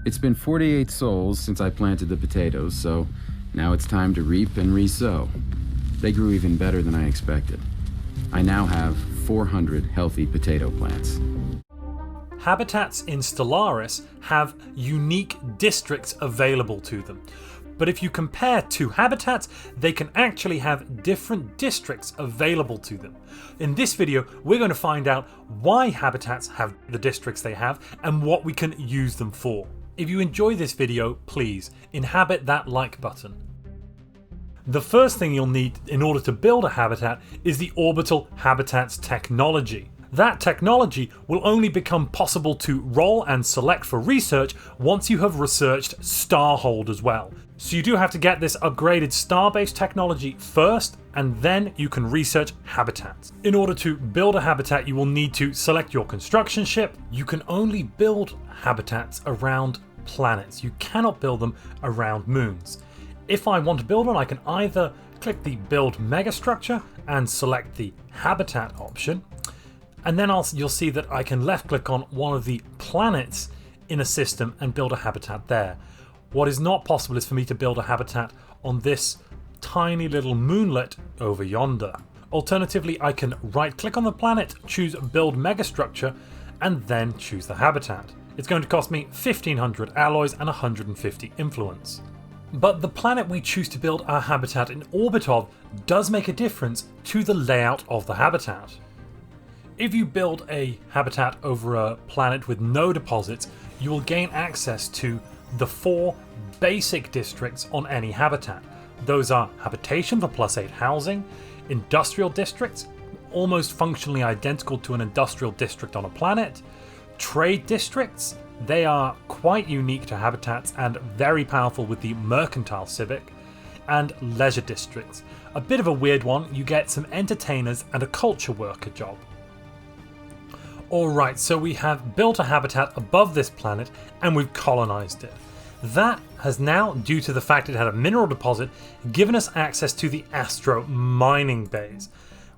It's been 48 sols since I planted the potatoes, so now it's time to reap and re-sow. They grew even better than I expected. I now have 400 healthy potato plants. Habitats in Stellaris have unique districts available to them. But if you compare two habitats, they can actually have different districts available to them. In this video, we're going to find out why habitats have the districts they have and what we can use them for. If you enjoy this video, please inhabit that like button. The first thing you'll need in order to build a habitat is the orbital habitats technology. That technology will only become possible to roll and select for research once you have researched Starhold as well. So you do have to get this upgraded star-based technology first, and then you can research habitats. In order to build a habitat, you will need to select your construction ship. You can only build habitats around planets. You cannot build them around moons. If I want to build one, I can either click the build megastructure and select the habitat option, and then you'll see that I can left click on one of the planets in a system and build a habitat there. What is not possible is for me to build a habitat on this tiny little moonlet over yonder. Alternatively, I can right click on the planet, choose build megastructure, and then choose the habitat. It's going to cost me 1500 alloys and 150 influence. But the planet we choose to build our habitat in orbit of does make a difference to the layout of the habitat. If you build a habitat over a planet with no deposits, you will gain access to the 4 basic districts on any habitat. Those are habitation for +8 housing, industrial districts, almost functionally identical to an industrial district on a planet, trade districts, they are quite unique to habitats and very powerful with the mercantile civic, and leisure districts. A bit of a weird one, you get some entertainers and a culture worker job. Alright, so we have built a habitat above this planet and we've colonized it. That has now, due to the fact it had a mineral deposit, given us access to the astro mining bays.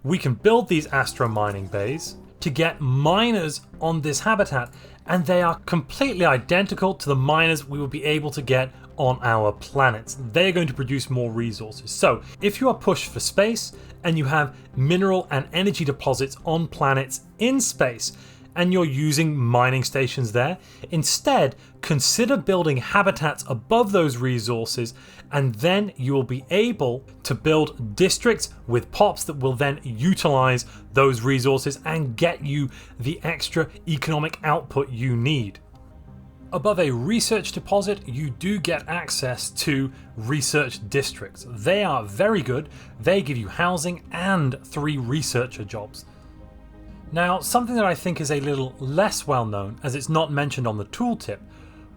We can build these astro mining bays to get miners on this habitat, and they are completely identical to the miners we will be able to get on our planets. They're going to produce more resources. So if you are pushed for space and you have mineral and energy deposits on planets in space and you're using mining stations there, instead consider building habitats above those resources, and then you will be able to build districts with pops that will then utilize those resources and get you the extra economic output you need. Above a research deposit, you do get access to research districts. They are very good. They give you housing and 3 researcher jobs. Now, something that I think is a little less well known, as it's not mentioned on the tooltip,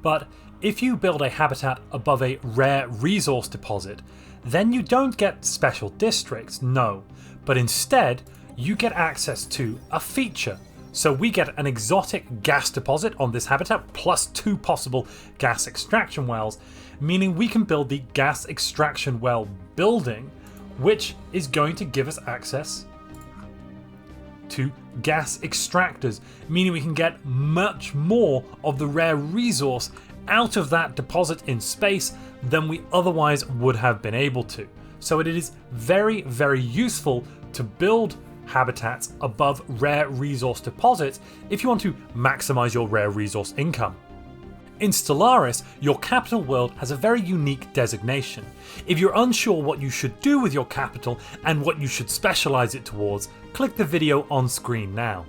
but if you build a habitat above a rare resource deposit, then you don't get special districts, no, but instead you get access to a feature. So we get an exotic gas deposit on this habitat plus 2 possible gas extraction wells, meaning we can build the gas extraction well building, which is going to give us access to gas extractors, meaning we can get much more of the rare resource out of that deposit in space than we otherwise would have been able to. So it is very, very useful to build habitats above rare resource deposits if you want to maximize your rare resource income. In Stellaris, your capital world has a very unique designation. If you're unsure what you should do with your capital and what you should specialize it towards, click the video on screen now.